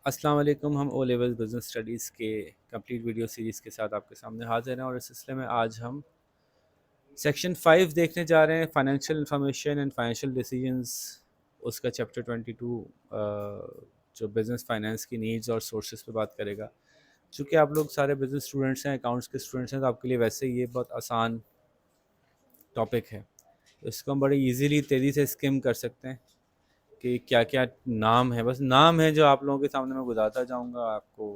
अस्सलाम वालेकुम। हम ओ लेवल बिज़नेस स्टडीज़ के कंप्लीट वीडियो सीरीज़ के साथ आपके सामने हाज़िर हैं और इस सिलसिले में आज हम सेक्शन 5 देखने जा रहे हैं, financial information and financial decisions. उसका चैप्टर 22 जो बिज़नेस फाइनेंस की नीड्स और सोर्सेज पे बात करेगा। चूँकि आप लोग सारे बिज़नेस स्टूडेंट्स हैं, अकाउंट्स के स्टूडेंट्स हैं, तो आपके लिए वैसे ही ये बहुत आसान टॉपिक है। तो इसको हम बड़े ईज़िली तेज़ी से स्किम कर सकते हैं कि क्या-क्या नाम है, बस नाम है जो आप लोगों के सामने मैं बताता जाऊँगा आपको।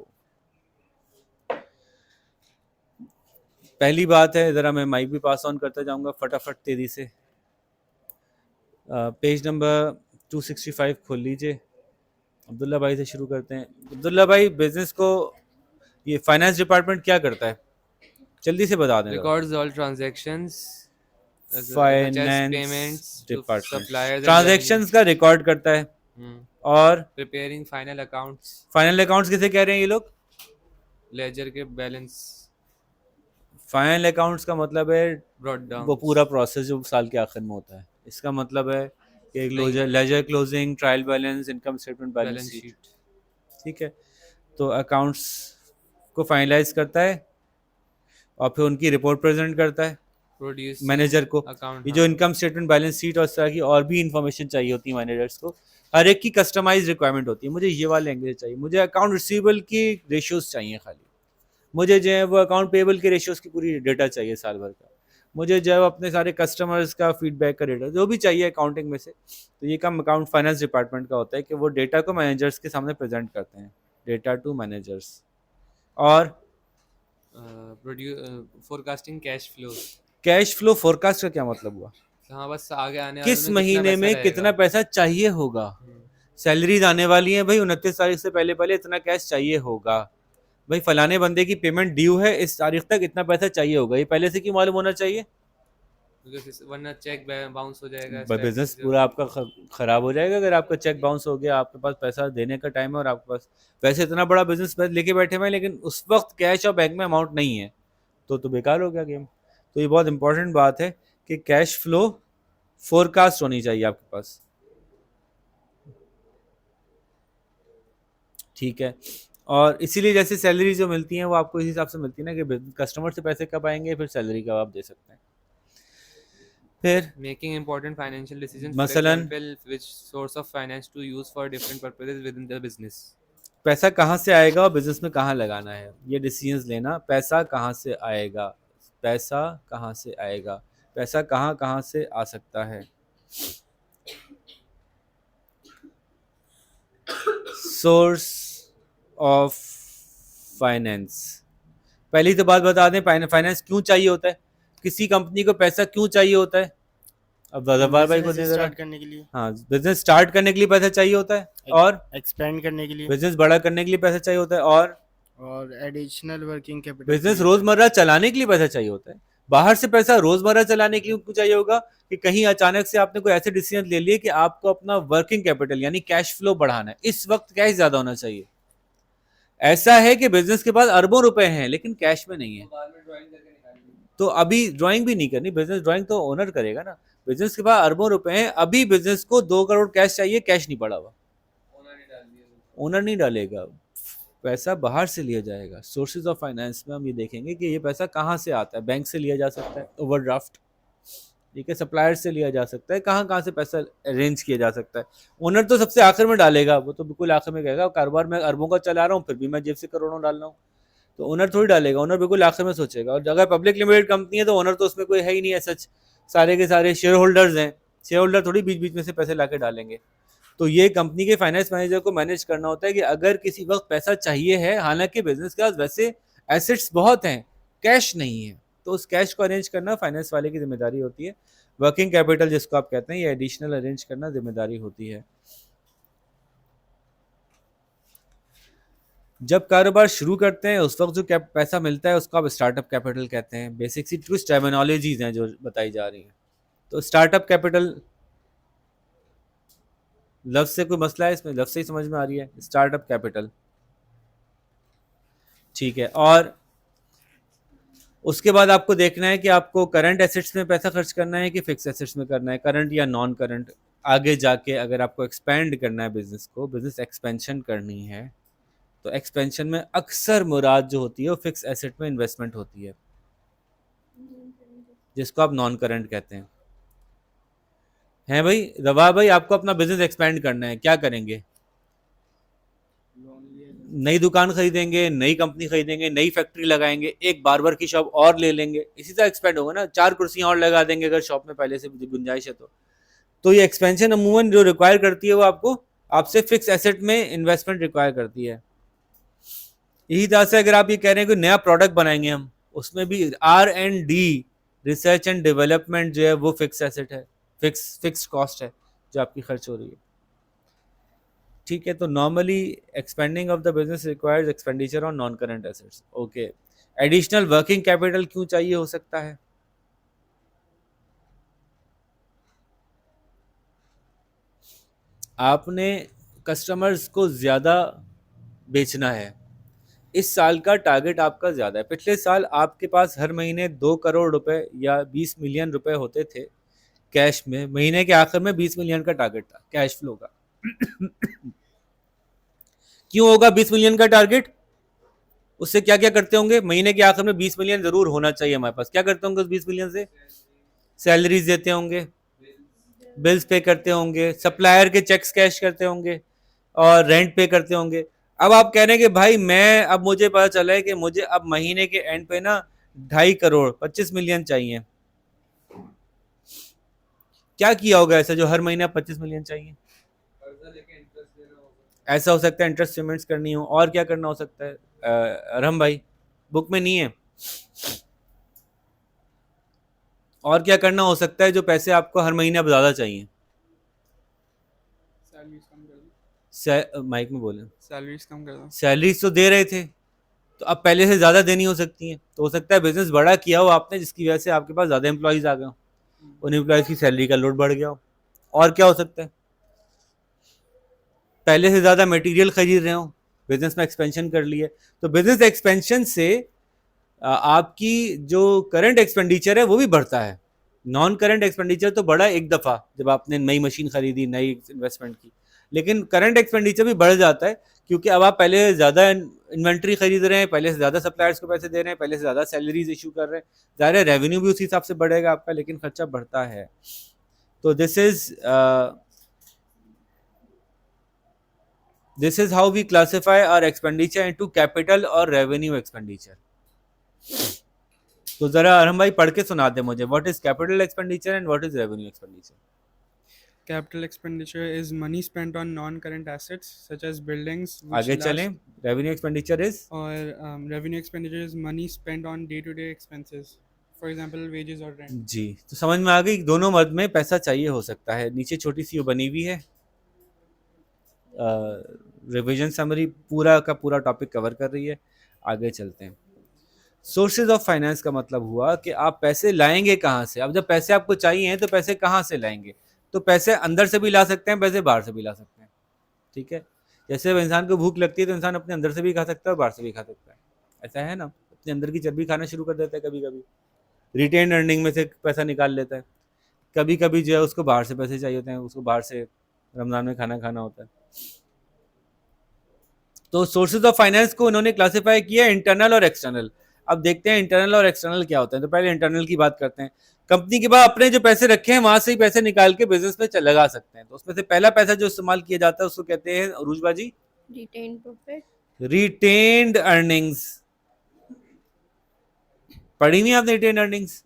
पहली बात है, ज़रा मैं माइक भी पास ऑन करता जाऊँगा फटाफट तेज़ी से। पेज नंबर 265 खोल लीजिए। अब्दुल्ला भाई से शुरू करते हैं। अब्दुल्ला भाई, बिज़नेस को ये फाइनेंस डिपार्टमेंट क्या करता है? जल्दी से बता दें ज़रा। Records all transactions such as finance payments to department suppliers and transactions revenues. का रिकॉर्ड करता है। Hmm. और Preparing final accounts, final accounts किसे कह रहे हैं ये लोग? ledger के balance फाइनल अकाउंट्स का मतलब है brought वो पूरा downs. प्रोसेस जो साल के आखिर में होता है। इसका मतलब है कि नहीं, ledger closing, trial balance, income statement, balance balance sheet. sheet. ठीक है। तो अकाउंट्स को फाइनलाइज करता है और फिर उनकी रिपोर्ट प्रेजेंट करता है Producing मैनेजर को। account, ये जो हाँ. इनकम स्टेटमेंट, बैलेंस शीट और इस तरह की और भी इंफॉर्मेशन चाहिए होती है मैनेजर्स को, हर एक की कस्टमाइज रिक्वायरमेंट होती है। मुझे ये वाले लैंग्वेज चाहिए, मुझे अकाउंट रिसीवेबल की रेशियोज चाहिए खाली, मुझे जो है वो अकाउंट पेबल के रेशियोज की पूरी डेटा चाहिए साल भर का, मुझे जो है वो अपने सारे कस्टमर्स का फीडबैक का डेटा जो भी चाहिए अकाउंटिंग में से। तो ये काम अकाउंट फाइनेंस डिपार्टमेंट का होता है कि वो डेटा को मैनेजर्स के सामने प्रेजेंट करते हैं, डेटा टू मैनेजर्स। और forecasting cash flows. Cash flow forecast का क्या मतलब हुआ? हाँ, बस आगे आने वाले किस में कितना महीने पैसा में रहेगा. कितना पैसा चाहिए होगा? हम्म. सैलरीज आने वाली हैं भाई, 29 तारीख से पहले पहले इतना कैश चाहिए होगा। भाई फलाने बंदे की पेमेंट ड्यू है, इस तारीख तक इतना पैसा चाहिए होगा, ये पहले से क्यों मालूम होना चाहिए? क्योंकि वरना चेक बाउंस हो जाएगा, बिजनेस स्ट्रेटजी जो. पूरा आपका खराब हो जाएगा अगर आपका चेक बाउंस हो गया, आपके पास पैसा देने का टाइम है और आपके पास वैसे इतना बड़ा बिजनेस लेके बैठे हुए हैं लेकिन उस वक्त कैश और बैंक में अमाउंट नहीं है, तो बेकार हो गया गेम। तो ये बहुत इंपॉर्टेंट बात है कि कैश फ्लो फोरकास्ट होनी चाहिए आपके पास। ठीक है। और इसीलिए जैसे सैलरी जो मिलती है वो आपको इस हिसाब से मिलती है ना कि कस्टमर से पैसे कब आएंगे, फिर सैलरी कब आप दे सकते हैं। फिर Making important financial decisions, for मसलन example, which source of finance to use for different purposes within the business. पैसा कहाँ से आएगा और बिजनेस में कहाँ लगाना है, ये डिसीजंस लेना। पैसा कहाँ से आएगा, पैसा कहाँ से आएगा, पैसा कहाँ कहाँ से आ सकता है। सोर्स ऑफ फाइनेंस, पहली तो बात बता दें, फाइनेंस क्यों चाहिए होता है, किसी कंपनी को पैसा क्यों चाहिए होता है? अब जब्बार भाई को बिजनेस दे जरा। स्टार्ट करने के लिए, हाँ, बिजनेस स्टार्ट करने के लिए पैसा चाहिए होता है, और एक्सपेंड करने के लिए, बिजनेस बड़ा करने के लिए पैसा चाहिए होता है, और एडिशनल वर्किंग कैपिटल के बिजनेस लिए होता है। रोजमर्रा चलाने के लिए पैसा चाहिए होता है। बाहर से पैसा रोजमर्रा चलाने के लिए क्यों चाहिए होगा? कि कहीं अचानक से आपने कोई ऐसे डिसीजन ले लिए कि आपको अपना वर्किंग कैपिटल यानी कैश फ्लो बढ़ाना है, इस वक्त कैश ज्यादा होना चाहिए। ऐसा है कि बिजनेस के पास अरबों रुपए हैं लेकिन कैश में नहीं है, तो अभी ड्राइंग भी नहीं करनी, बिजनेस ड्राइंग तो ओनर करेगा ना। बिजनेस के पास अरबों रुपए हैं, अभी बिजनेस को 2 करोड़ कैश चाहिए, कैश नहीं पड़ा हुआ, ओनर नहीं डालेगा, पैसा बाहर से लिया जाएगा। सोर्सेज ऑफ फाइनेंस में हम ये देखेंगे कि ये पैसा कहाँ से आता है। बैंक से लिया जा सकता है, ओवरड्राफ्ट, ठीक है, सप्लायर से लिया जा सकता है, कहाँ कहाँ से पैसा अरेंज किया जा सकता है। ओनर तो सबसे आखिर में डालेगा, वो तो बिल्कुल आखिर में कहेगा कारोबार में अरबों का चला रहा हूँ फिर भी मैं जेब से करोड़ों डाल रहा हूँ, तो ओनर थोड़ी डालेगा, ओनर बिल्कुल आखिर में सोचेगा। और अगर पब्लिक लिमिटेड कंपनी है तो ओनर तो उसमें कोई है ही नहीं है सच, सारे के सारे शेयर होल्डर्स हैं, शेयर होल्डर थोड़ी बीच बीच में से पैसे ला के डालेंगे। तो ये कंपनी के फाइनेंस मैनेजर को मैनेज करना होता है कि अगर किसी वक्त पैसा चाहिए है, हालांकि बिजनेस के पास वैसे एसेट्स बहुत हैं, कैश नहीं है, तो उस कैश को अरेंज करना फाइनेंस वाले की जिम्मेदारी होती है। वर्किंग कैपिटल जिसको आप कहते हैं, ये एडिशनल अरेंज करना जिम्मेदारी होती है। जब कारोबार शुरू करते हैं उस वक्त जो पैसा मिलता है उसको आप स्टार्टअप कैपिटल कहते हैं। बेसिक सी कुछ टर्मिनोलॉजीज हैं जो बताई जा रही हैं। तो स्टार्टअप कैपिटल लफ्ज से कोई मसला है इसमें? लफ्ज से ही समझ में आ रही है, स्टार्टअप कैपिटल, ठीक है। और उसके बाद आपको देखना है कि आपको करंट एसेट्स में पैसा खर्च करना है कि फिक्स एसेट्स में करना है, करंट या नॉन करंट। आगे जाके अगर आपको एक्सपेंड करना है बिजनेस को, बिजनेस एक्सपेंशन करनी है, तो एक्सपेंशन में अक्सर मुराद जो होती है वो फिक्स एसेट में इन्वेस्टमेंट होती है, जिसको आप नॉन करंट कहते हैं भाई। रवा भाई, आपको अपना बिजनेस एक्सपेंड करना है, क्या करेंगे? नई दुकान खरीदेंगे, नई कंपनी खरीदेंगे, नई फैक्ट्री लगाएंगे, एक बार्बर की शॉप और ले लेंगे, इसी तरह एक्सपेंड होगा ना। 4 कुर्सियां और लगा देंगे अगर शॉप में पहले से गुंजाइश है तो ये एक्सपेंशन अमूमन जो रिक्वायर करती है वो आपको आपसे फिक्स एसेट में इन्वेस्टमेंट रिक्वायर करती है। यही तरह से अगर आप ये कह रहे हैं कि नया प्रोडक्ट बनाएंगे हम, उसमें भी R&D, रिसर्च एंड डेवलपमेंट जो है वो फिक्स एसेट है, फिक्स कॉस्ट है जो आपकी खर्च हो रही है। ठीक है, तो normally expanding of the business requires expenditure on non current assets. Okay, additional working capital क्यों चाहिए हो सकता है? आपने कस्टमर्स को ज़्यादा बेचना है, इस साल का टारगेट आपका ज़्यादा है। पिछले साल आपके पास हर महीने 2 करोड़ रुपए या 20 मिलियन रुपए होते थे कैश में, महीने के आखिर में 20 मिलियन का टारगेट था कैश फ्लो का। क्यों होगा 20 मिलियन का टारगेट? उससे क्या क्या करते होंगे? महीने के आखिर में 20 मिलियन जरूर होना चाहिए हमारे पास। क्या करते होंगे उस 20 मिलियन से? सैलरीज देते होंगे, बिल्स पे करते होंगे, सप्लायर के चेक्स कैश करते होंगे और रेंट पे करते होंगे। अब आप कह रहे हैं कि भाई अब मुझे पता चला है कि मुझे अब महीने के एंड पे ना 2.5 करोड़ 25 मिलियन चाहिए। क्या किया होगा ऐसा जो हर महीने 25 मिलियन चाहिए? ऐसा हो सकता है इंटरेस्ट पेमेंट्स करनी हो। और क्या करना हो सकता है? अरहम भाई, बुक में नहीं है। और क्या करना हो सकता है जो पैसे आपको हर महीने अब ज़्यादा चाहिए? माइक में बोले। सैलरीज कम कर दो। सैलरीज तो दे रहे थे, तो अब पहले से ज़्यादा देनी हो सकती है। तो हो सकता है बिजनेस बड़ा किया हो आपने, जिसकी वजह से आपके पास ज़्यादा एम्प्लॉयज़ आ गए हो, उन एम्प्लॉयज़ की सैलरी का लोड बढ़ गया हो। और क्या हो सकता है? पहले से ज़्यादा मटेरियल खरीद रहे हो, बिजनेस में एक्सपेंशन कर लिए। तो बिजनेस एक्सपेंशन से आपकी जो करंट एक्सपेंडिचर है वो भी बढ़ता है। नॉन करंट एक्सपेंडिचर तो बढ़ा एक दफ़ा जब आपने नई मशीन खरीदी, नई इन्वेस्टमेंट की, लेकिन करंट एक्सपेंडिचर भी बढ़ जाता है क्योंकि अब आप पहले से ज़्यादा इन्वेंट्री खरीद रहे हैं, पहले से ज़्यादा सप्लायर्स को पैसे दे रहे हैं, पहले से ज़्यादा सैलरीज इशू कर रहे हैं, ज़्यादा रेवेन्यू भी उसी हिसाब से बढ़ेगा आपका, लेकिन खर्चा बढ़ता है। तो this is how we classify our expenditure into capital और रेवेन्यू एक्सपेंडिचर। तो जरा अरहम भाई पढ़ के सुना दे मुझे, what is capital expenditure and what is revenue expenditure? Capital expenditure is money spent on non-current assets such as buildings which आगे last, चलें। Revenue expenditure is or revenue expenditure is money spent on day-to-day expenses, for example wages or rent. जी, तो समझ में आ गई, दोनों मद में पैसा चाहिए हो सकता है। नीचे छोटी सी वो बनी हुई है, रिवीजन समरी पूरा का पूरा टॉपिक कवर कर रही है। आगे चलते हैं। सोर्सेज ऑफ फाइनेंस का मतलब हुआ कि आप पैसे लाएंगे कहाँ से। अब जब पैसे आपको चाहिए तो पैसे कहाँ से लाएंगे? तो पैसे अंदर से भी ला सकते हैं, पैसे बाहर से भी ला सकते हैं। ठीक है, जैसे अब इंसान को भूख लगती है तो इंसान अपने अंदर से भी खा सकता है और बाहर से भी खा सकता है, ऐसा है ना। अपने अंदर की चर्बी खाना शुरू कर देता है, कभी कभी रिटेन अर्निंग में से पैसा निकाल लेता है, कभी कभी जो है उसको बाहर से पैसे चाहिए होते हैं, उसको बाहर से रमज़ान में खाना खाना होता है। तो सोर्सेज ऑफ फाइनेंस को उन्होंने क्लासिफाई किया इंटरनल और एक्सटर्नल। अब देखते हैं इंटरनल और एक्सटर्नल क्या होता है। तो पहले इंटरनल की बात करते हैं। कंपनी के बाद अपने जो पैसे रखे हैं वहां से ही पैसे निकाल के बिजनेस में लगा सकते हैं। तो उसमें से पहला पैसा जो इस्तेमाल किया जाता है उसको कहते हैं अरूजबा जी, रिटेन प्रॉफिट। Retained earnings. पढ़ी हुई आपने रिटेन अर्निंग्स?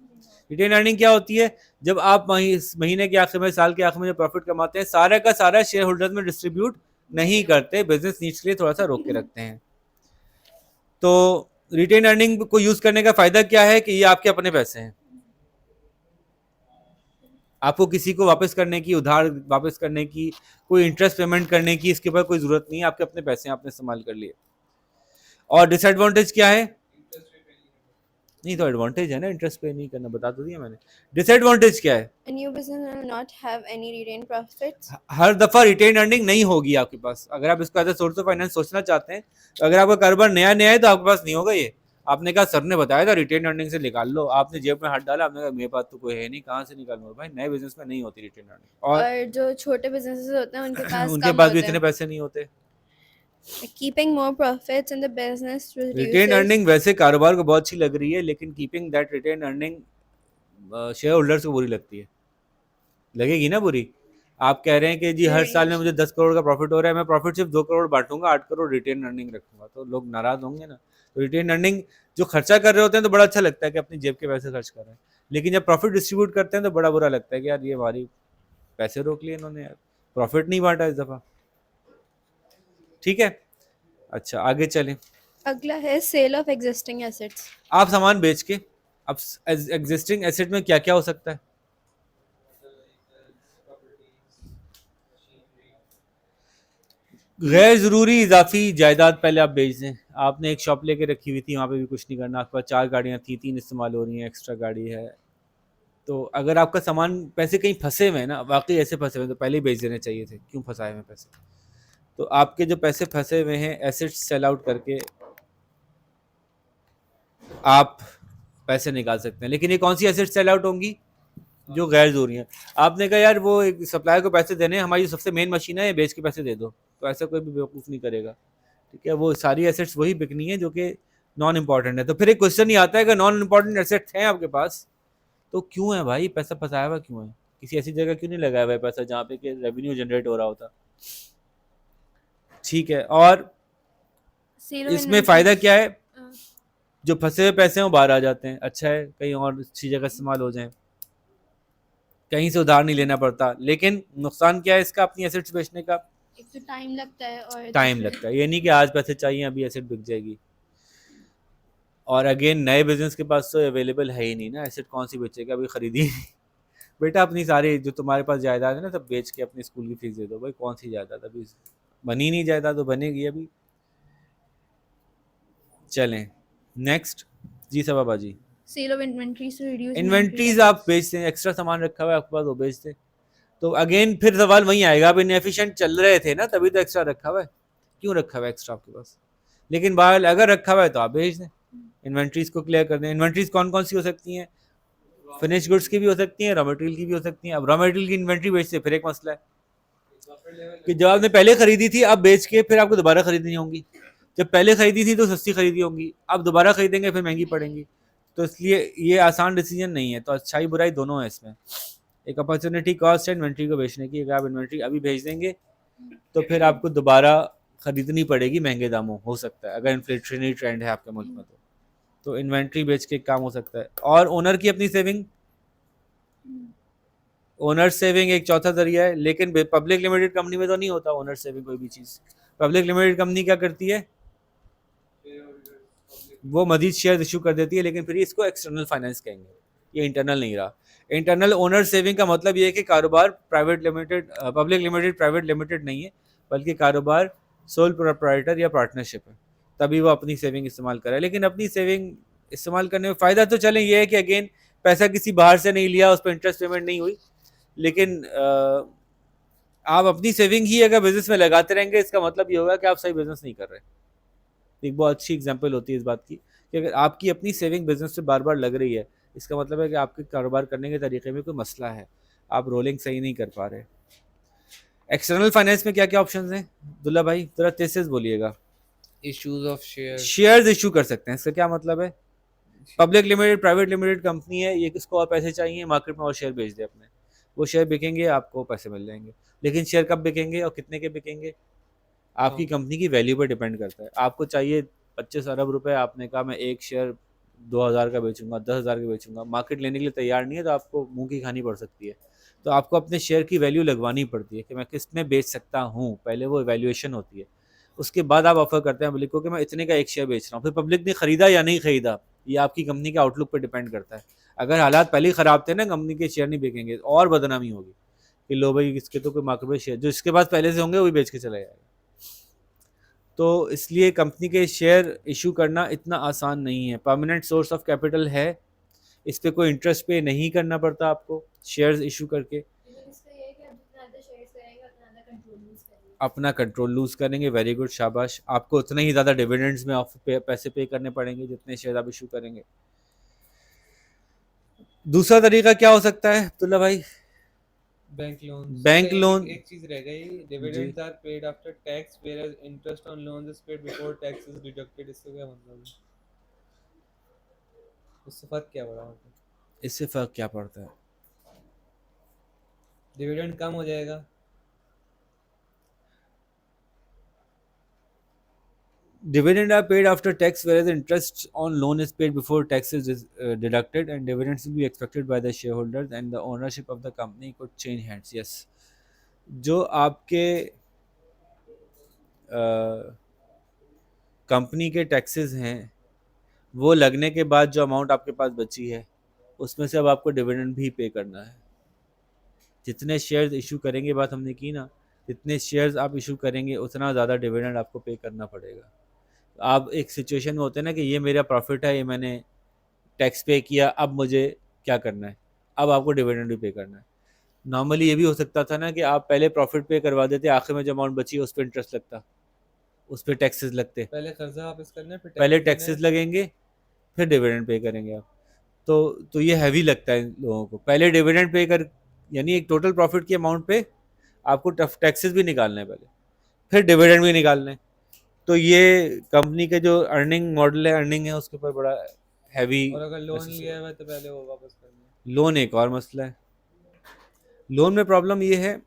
रिटेन अर्निंग क्या होती है? जब आप महीने के आखिर में, साल के आखिर में जो प्रॉफिट कमाते हैं सारा का सारा शेयर होल्डर्स में डिस्ट्रीब्यूट नहीं करते, बिजनेस नीड्स के लिए थोड़ा सा रोक के रखते हैं। तो रिटेन अर्निंग को यूज करने का फायदा क्या है कि ये आपके अपने पैसे हैं, आपको किसी को वापस करने की, उधार वापस करने की, कोई इंटरेस्ट पेमेंट करने की इसके ऊपर कोई जरूरत नहीं है, आपके अपने पैसे आपने इस्तेमाल कर लिए। और डिसएडवांटेज क्या है? नहीं तो एडवांटेज है ना, इंटरेस्ट पे नहीं करना, बता तो दिया मैंने। डिसएडवांटेज क्या है? A new business will not have any retained profits. हर दफा रिटेन अर्निंग नहीं होगी आपके पास। अगर आप इसको as a source of finance सोचना चाहते हैं, तो अगर आपका कारोबार नया नया है तो आपके पास नहीं होगा ये। आपने कहा सर ने बताया था रिटेन अर्निंग से निकाल लो, आपने जेब में हाथ डाला, आपने कहा मेरे पास तो कोई है नहीं, कहाँ से निकालूंगा? भाई नए बिजनेस में नहीं होती रिटेन अर्निंग। और और जो छोटे बिजनेसेस होते हैं उनके पास उनके कम पास भी होते इतने हैं। पैसे नहीं होते। Keeping more profits in the business retain reduces. Earning वैसे कारोबार को बहुत अच्छी लग रही है, लेकिन keeping that retain earning shareholders को बुरी लगती है, लगेगी ना बुरी। आप कह रहे हैं कि जी हर साल में मुझे 10 करोड़ का प्रॉफिट हो रहा है, मैं प्रॉफिट सिर्फ 2 करोड़ बांटूंगा, 8 करोड़ रिटेन अर्निंग रखूंगा, तो लोग नाराज होंगे ना। तो रिटेन अर्निंग जो खर्चा कर रहे होते हैं तो बड़ा अच्छा लगता है कि अपनी जेब के पैसे खर्च कर रहे हैं, लेकिन जब प्रॉफिट डिस्ट्रीब्यूट करते हैं तो बड़ा बुरा लगता है कि यार ये हमारी पैसे रोक लिए इन्होंने, यार प्रॉफिट नहीं बांटा इस दफा। ठीक है, अच्छा आगे चलें। अगला है sale of existing assets. आप सामान बेच के, अब एग्जिस्टिंग एसेट में क्या क्या हो सकता है? गैर ज़रूरी इजाफी जायदाद पहले आप बेच दें। आपने एक शॉप लेके रखी हुई थी, वहाँ पे भी कुछ नहीं करना, आपके पास 4 गाड़ियाँ थी, 3 इस्तेमाल हो रही हैं, एक्स्ट्रा गाड़ी है, तो अगर आपका सामान पैसे कहीं फंसे हुए हैं ना, वाकई ऐसे फंसे हुए हैं, तो पहले ही बेच देने चाहिए थे, क्यों फंसाए हुए हैं पैसे। तो आपके जो पैसे फंसे हुए हैं एसेट्स सेल आउट करके आप पैसे निकाल सकते हैं, लेकिन ये कौन सी एसेट्स सेल आउट होंगी? जो गैर ज़रूरी है। आपने कहा यार वो एक सप्लायर को पैसे देने हैं, हमारी जो सबसे मेन मशीन है ये बेच के पैसे दे दो, तो ऐसा कोई भी बेवकूफ़ नहीं करेगा। ठीक है, वो सारी एसेट्स वही बिकनी है जो कि नॉन इम्पॉर्टेंट है। तो फिर एक क्वेश्चन ही आता है कि नॉन इम्पॉर्टेंट एसेट्स हैं आपके पास, तो क्यों है भाई, पैसा फंसाया हुआ क्यों है? किसी ऐसी जगह क्यों नहीं लगाया हुआ है पैसा जहाँ पे कि रेवेन्यू जनरेट हो रहा होता? ठीक है, और Sale of इसमें फ़ायदा inventories. क्या है? Uh, जो फंसे हुए पैसे हैं वो बाहर आ जाते हैं, अच्छा है कहीं और अच्छी जगह इस्तेमाल हो जाए, कहीं से उधार नहीं लेना पड़ता। लेकिन नुकसान क्या है इसका, अपनी एसेट्स बेचने का? एक तो टाइम लगता है और टाइम लगता है, ये नहीं कि आज पैसे चाहिए अभी एसेट बिक जाएगी। और अगेन नए बिजनेस के पास तो अवेलेबल है ही नहीं ना, एसेट कौन सी बेचेगा, अभी खरीदी ही नहीं। बेटा अपनी सारी जो तुम्हारे पास जायदाद है ना सब बेच के अपनी स्कूल की फीस दे दो भाई, कौन सी जायदाद अभी बनी नहीं, जायदाद तो बनेगी अभी। चलें नेक्स्ट जी सबाबा जी। sale of inventories to reduce inventory inventories levels. आप बेचते हैं, एक्स्ट्रा सामान रखा हुआ है आपके पास वो बेचते हैं, तो अगेन फिर सवाल वहीं आएगा, आप इनएफिशिएंट चल रहे थे ना तभी तो एक्स्ट्रा रखा हुआ है, क्यों रखा हुआ है एक्स्ट्रा आपके पास? लेकिन बाहर अगर रखा हुआ है तो आप बेच दें, इन्वेंट्रीज को क्लियर कर दें। इन्वेंट्रीज कौन कौन सी हो सकती हैं? फिनिश गुड्स की भी हो सकती हैं, रॉ मटेरियल की भी हो सकती हैं। अब रॉ मटेरियल की इन्वेंट्री बेचते फिर एक मसला है कि जब आपने पहले खरीदी थी अब बेच के फिर आपको दोबारा खरीदनी होंगी, जब पहले खरीदी थी तो सस्ती खरीदी होंगी, अब दोबारा खरीदेंगे फिर महंगी पड़ेंगी, तो इसलिए ये आसान डिसीजन नहीं है। तो अच्छाई बुराई दोनों है इसमें, एक अपॉर्चुनिटी कॉस्ट है इन्वेंट्री को बेचने की, अगर आप इन्वेंट्री अभी भेज देंगे तो फिर आपको दोबारा खरीदनी पड़ेगी महंगे दामों, हो सकता है अगर इन्फ्लेशनरी ट्रेंड है आपके मुल्क में तो इन्वेंट्री बेच के काम हो सकता है। और ओनर की अपनी सेविंग, ओनर सेविंग एक चौथा जरिया है, लेकिन पब्लिक लिमिटेड कंपनी में तो नहीं होता ओनर सेविंग कोई भी चीज़। पब्लिक लिमिटेड कंपनी क्या करती है, वो मजीद शेयर इशू कर देती है, लेकिन फिर इसको एक्सटर्नल फाइनेंस कहेंगे, ये इंटरनल नहीं रहा। इंटरनल ओनर सेविंग का मतलब ये है कि कारोबार private limited, public limited private limited नहीं है, बल्कि कारोबार सोल प्रोप्राइटर या पार्टनरशिप है, तभी वो अपनी सेविंग इस्तेमाल करे। लेकिन अपनी सेविंग इस्तेमाल करने में फ़ायदा तो चलें ये है कि अगेन पैसा किसी बाहर से नहीं लिया, उस पर इंटरेस्ट पेमेंट नहीं हुई, लेकिन आप अपनी सेविंग ही अगर बिजनेस में लगाते रहेंगे इसका मतलब ये होगा कि आप सही बिजनेस नहीं कर रहे। एक बहुत अच्छी एग्जांपल होती है इस बात की कि अगर आपकी अपनी सेविंग बिजनेस से बार बार लग रही है, इसका मतलब है कि आपके कारोबार करने के तरीके में कोई मसला है, आप रोलिंग सही नहीं कर पा रहे। एक्सटर्नल फाइनेंस में क्या क्या ऑप्शंस हैं दुल्ला भाई, थोड़ा तेज से बोलिएगा। Issues of shares. Shares issue कर सकते हैं, इसका क्या मतलब है? Public limited private limited company है, ये किसको और पैसे चाहिए, मार्केट में और शेयर बेच दे अपने, वो शेयर बिकेंगे आपको पैसे मिल जाएंगे, लेकिन शेयर कब बिकेंगे और कितने के बिकेंगे आपकी कंपनी की वैल्यू पर डिपेंड करता है। आपको चाहिए 25 अरब रुपए, आपने कहा मैं एक शेयर 2000 का बेचूंगा, 10,000 का बेचूंगा, मार्केट लेने के लिए तैयार नहीं है तो आपको मुंह की खानी पड़ सकती है। तो आपको अपने शेयर की वैल्यू लगवानी पड़ती है कि मैं किस में बेच सकता हूँ, पहले वो वैल्यूएशन होती है, उसके बाद आप ऑफर करते हैं पब्लिक को कि मैं इतने का एक शेयर बेच रहा हूँ। फिर पब्लिक ने खरीदा या नहीं खरीदा ये आपकी कंपनी के आउटलुक पर डिपेंड करता है। अगर हालात पहले ही ख़राब थे ना, कंपनी के शेयर नहीं बिकेंगे और बदनामी होगी कि लो भाई इसके तो कोई मार्केट में शेयर, जो इसके पास पहले से होंगे वही बेच के चला जाएगा। तो इसलिए कंपनी के शेयर इशू करना इतना आसान नहीं है, परमानेंट सोर्स ऑफ कैपिटल है, इस पर कोई इंटरेस्ट पे नहीं करना पड़ता आपको शेयर्स इशू करके, अपना कंट्रोल लूज करेंगे। वेरी गुड, शाबाश, आपको उतने ही ज़्यादा डिविडेंड्स में पैसे पे करने पड़ेंगे जितने शेयर आप इशू करेंगे। दूसरा तरीका क्या हो सकता है अब्दुल्ला भाई? बैंक लोन्स बैंक लोन एक चीज रह गई, जी dividends are paid after tax where interest on loans is paid before tax is deducted, इससे क्या मतलब है? इससे फर्क क्या पड़ा मतलब? इससे फर्क क्या पड़ता है? डिविडेंड कम हो जाएगा। Dividend are paid after tax, whereas interest on loan is paid before tax is deducted, and dividends will be expected by the shareholders, and the ownership of the company could change hands. Yes, जो आपके company के taxes हैं वो लगने के बाद जो amount आपके पास बची है उसमें से अब आपको डिविडेंड भी पे करना है। जितने शेयर्स इशू करेंगे, बात हमने की ना, जितने शेयर्स आप इशू करेंगे उतना ज़्यादा डिविडेंड आपको पे करना पड़ेगा। आप एक सिचुएशन में होते हैं ना कि ये मेरा प्रॉफिट है, ये मैंने टैक्स पे किया, अब मुझे क्या करना है, अब आपको डिविडेंड भी पे करना है। नॉर्मली ये भी हो सकता था ना कि आप पहले प्रॉफिट पे करवा देते, आखिर में जो अमाउंट बची उस पर इंटरेस्ट लगता, उस पर टैक्सेस लगते। पहले कर्जा वापस करना है, फिर पहले टैक्स देना टैक्सेस है। लगेंगे, फिर डिविडेंड पे करेंगे आप। तो ये हैवी लगता है इन लोगों को। पहले डिविडेंड पे कर, यानी एक टोटल प्रॉफिट की अमाउंट पे आपको टैक्सेस भी निकालने हैं पहले, फिर डिविडेंड भी निकालने हैं। तो ये कंपनी के जो अर्निंग मॉडल है, अर्निंग है, उसके ऊपर बड़ा हैवी और अगर लोन प्रेशर लिया हुआ है तो पहले वो वापस करना है। लोन एक और मसला है। लोन में प्रॉब्लम ये है,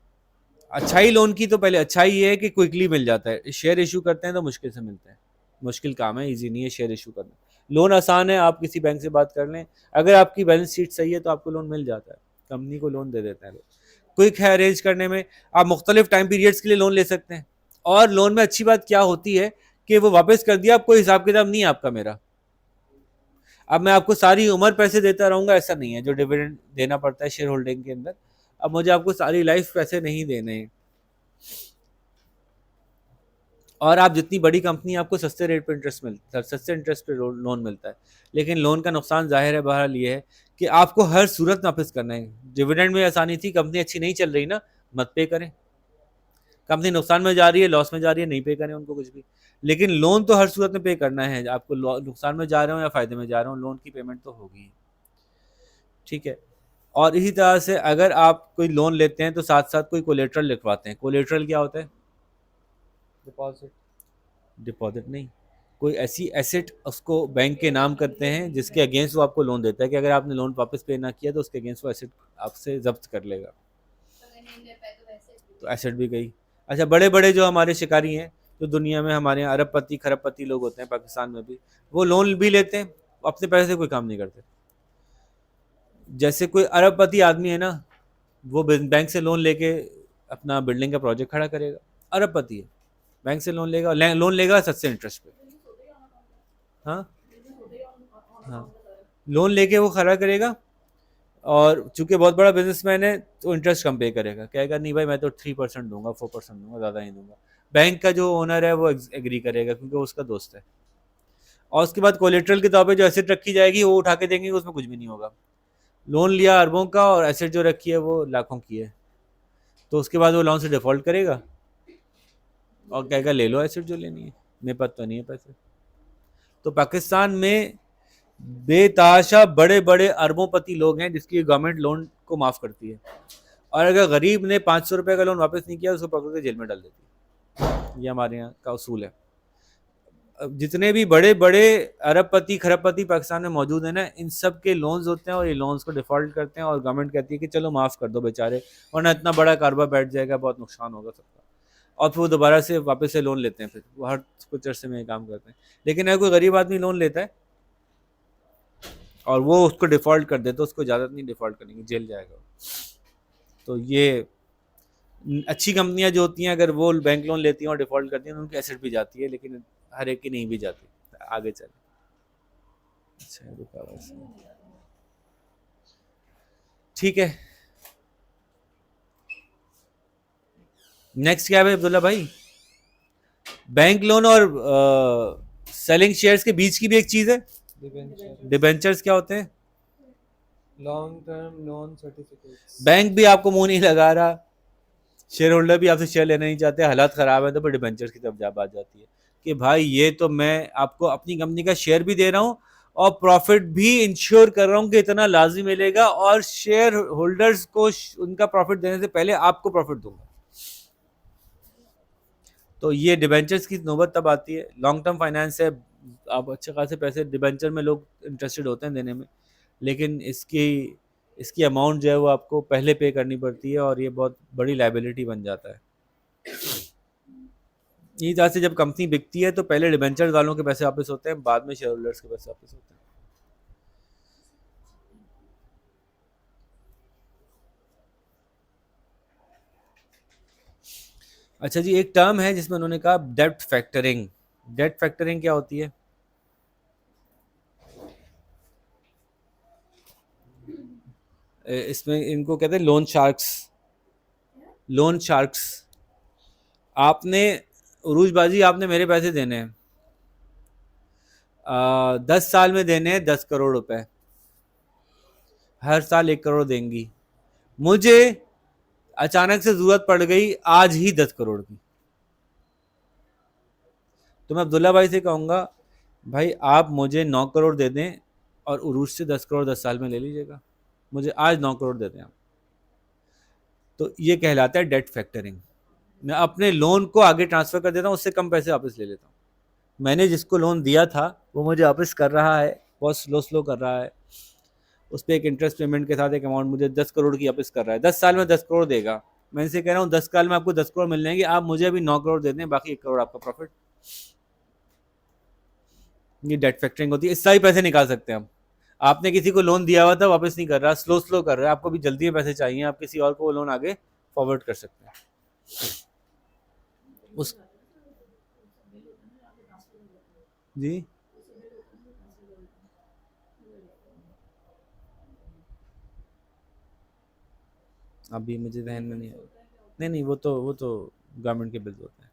अच्छाई लोन की तो पहले अच्छाई ये है कि क्विकली मिल जाता है। शेयर इशू करते हैं तो मुश्किल से मिलते हैं, मुश्किल काम है, इजी नहीं है शेयर इशू करना। लोन आसान है, आप किसी बैंक से बात कर लें, अगर आपकी बैलेंस शीट सही है तो आपको लोन मिल जाता है, कंपनी को लोन दे देते हैं लोग। क्विक है अरेंज करने में, आप मुख्तलिफ टाइम पीरियड्स के लिए लोन ले सकते हैं। और लोन में अच्छी बात क्या होती है कि वो वापस कर दिया, आपको हिसाब किताब नहीं है आपका मेरा। अब मैं आपको सारी उम्र पैसे देता रहूंगा ऐसा नहीं है, जो डिविडेंड देना पड़ता है शेयर होल्डिंग के अंदर। अब मुझे आपको सारी लाइफ पैसे नहीं देने हैं। और आप जितनी बड़ी कंपनी, आपको सस्ते रेट पे इंटरेस्ट मिलता है, सस्ते इंटरेस्ट पे लोन मिलता है। लेकिन लोन का नुकसान जाहिर है बहरहाल ये है कि आपको हर सूरत वापस करना है। डिविडेंड में आसानी थी, कंपनी अच्छी नहीं चल रही ना, मत पे करें। कंपनी नुकसान में जा रही है, लॉस में जा रही है, नहीं पे करें उनको कुछ भी। लेकिन लोन तो हर सूरत में पे करना है, आपको नुकसान में जा रहे हो या फायदे में जा रहे हो, लोन की पेमेंट तो होगी। ठीक है। और इसी तरह से अगर आप कोई लोन लेते हैं तो साथ साथ कोई कोलेट्रल लिखवाते हैं। कोलेट्रल क्या होता है? डिपॉजिट। डिपॉजिट नहीं, कोई ऐसी एसेट उसको बैंक के नाम करते हैं जिसके अगेंस्ट वो आपको लोन देता है कि अगर आपने लोन वापस पे ना किया तो उसके अगेंस्ट वो एसेट आपसे जब्त कर लेगा। तो एसेट भी गई। अच्छा, बड़े बड़े जो हमारे शिकारी हैं, जो दुनिया में हमारे यहाँ अरबपति खरबपति लोग होते हैं, पाकिस्तान में भी, वो लोन भी लेते हैं, अपने पैसे से कोई काम नहीं करते। जैसे कोई अरबपति आदमी है ना, वो बैंक से लोन लेके अपना बिल्डिंग का प्रोजेक्ट खड़ा करेगा, अरबपति है, बैंक से लोन लेगा, लोन लेगा सस्ते इंटरेस्ट पे। हाँ हाँ, लोन लेके वो खड़ा करेगा, और चूंकि बहुत बड़ा बिजनेसमैन है तो इंटरेस्ट कम पे करेगा, कहेगा नहीं भाई मैं तो 3% दूंगा, 4% दूंगा, ज़्यादा नहीं दूंगा। बैंक का जो ओनर है वो एग्री करेगा क्योंकि वो उसका दोस्त है। और उसके बाद कोलेट्रल के तौर पे जो एसेट रखी जाएगी वो उठा के देंगे, उसमें कुछ भी नहीं होगा। लोन लिया अरबों का और एसेट जो रखी है वो लाखों की है, तो उसके बाद वो लोन से डिफॉल्ट करेगा और कहेगा ले लो एसेट जो लेनी है, मेरे पास तो नहीं है पैसे। तो पाकिस्तान में बेताशा बड़े बड़े अरबोंपति लोग हैं जिसकी गवर्नमेंट लोन को माफ़ करती है, और अगर गरीब ने 500 रुपये का लोन वापस नहीं किया उसको पकड़ के जेल में डाल देती है। ये हमारे यहाँ का उसूल है। अब जितने भी बड़े बड़े अरबपति खरबपति पाकिस्तान में मौजूद हैं ना, इन सब के लोन्स होते हैं और ये लोन्स को डिफॉल्ट करते हैं, और गवर्नमेंट कहती है कि चलो माफ़ कर दो बेचारे, वरना इतना बड़ा कारोबार बैठ जाएगा, बहुत नुकसान होगा सबका। और फिर वो दोबारा से वापस से लोन लेते हैं, फिर वो हर कुछ अरसे में ये काम करते हैं। लेकिन अगर कोई गरीब आदमी लोन लेता है और वो उसको डिफ़ॉल्ट कर दे तो उसको इजाज़त नहीं डिफ़ॉल्ट करने की, जेल जाएगा। तो ये अच्छी कंपनियां जो होती हैं, अगर वो बैंक लोन लेती हैं और डिफ़ॉल्ट करती हैं तो उनकी एसेट भी जाती है, लेकिन हर एक की नहीं भी जाती। आगे चले। अच्छा, रुका बस। ठीक है, नेक्स्ट क्या है अब्दुल्ला भाई? बैंक लोन और सेलिंग शेयर्स के बीच की भी एक चीज़ है, डिबेंचर्स। क्या होते हैं? Long term loan certificates. Bank भी आपको मुंह नहीं लगा रहा, शेयर होल्डर भी आपसे शेयर लेना नहीं चाहते, हालात ख़राब है, तो फिर डिबेंचर्स की तरफ बात जाती है कि भाई ये तो मैं आपको अपनी कंपनी का शेयर भी दे रहा हूँ और प्रॉफिट भी इंश्योर कर रहा हूं कि इतना लाजमी मिलेगा, और शेयर होल्डर्स को उनका प्रॉफिट देने से पहले आपको प्रॉफिट दूंगा। तो ये डिबेंचर्स की नौबत तब आती है। लॉन्ग टर्म फाइनेंस है, आप अच्छे खासे पैसे डिबेंचर में लोग इंटरेस्टेड होते हैं देने में, लेकिन इसकी इसकी अमाउंट जो है वो आपको पहले पे करनी पड़ती है, और ये बहुत बड़ी लाइबिलिटी बन जाता है। इस तरह से जब कंपनी बिकती है तो पहले डिबेंचर वालों के पैसे वापस होते हैं, बाद में शेयर होल्डर्स के पैसे वापस होते हैं। अच्छा जी, एक टर्म है जिसमें उन्होंने कहा डेब्ट फैक्टरिंग। डेब्ट फैक्टरिंग क्या होती है? इसमें इनको कहते हैं लोन शार्क्स। लोन शार्क्स, आपने उरूज बाजी, आपने मेरे पैसे देने हैं, 10 साल में देने हैं 10 करोड़ रुपए, हर साल 1 करोड़ देंगी। मुझे अचानक से जरूरत पड़ गई आज ही 10 करोड़ की, तो मैं अब्दुल्ला भाई से कहूँगा भाई आप मुझे 9 करोड़ दे दें और उरूज से 10 करोड़ 10 साल में ले लीजिएगा, मुझे आज 9 करोड़ दे दें आप। तो ये कहलाता है डेट फैक्टरिंग। मैं अपने लोन को आगे ट्रांसफ़र कर देता हूँ, उससे कम पैसे वापस ले लेता हूँ। मैंने जिसको लोन दिया था वो मुझे वापस कर रहा है, बहुत स्लो कर रहा है, उस पर एक इंटरेस्ट पेमेंट के साथ एक अमाउंट मुझे 10 करोड़ की वापस कर रहा है, 10 साल में 10 करोड़ देगा। मैं इनसे कह रहा हूँ 10 साल में आपको 10 करोड़ मिल जाएंगे, आप मुझे अभी 9 करोड़ दे दें, बाकी 1 करोड़ आपका प्रॉफिट। ये डेट फैक्टरिंग होती है, इससे ही पैसे निकाल सकते हैं हम। आपने किसी को लोन दिया हुआ था, वापस नहीं कर रहा, स्लो कर रहा है, आपको भी जल्दी में पैसे चाहिए, आप किसी और को वो लोन आगे फॉरवर्ड कर सकते हैं। उस जी अभी मुझे ध्यान में नहीं, नहीं वो तो गवर्नमेंट के बिल होते हैं।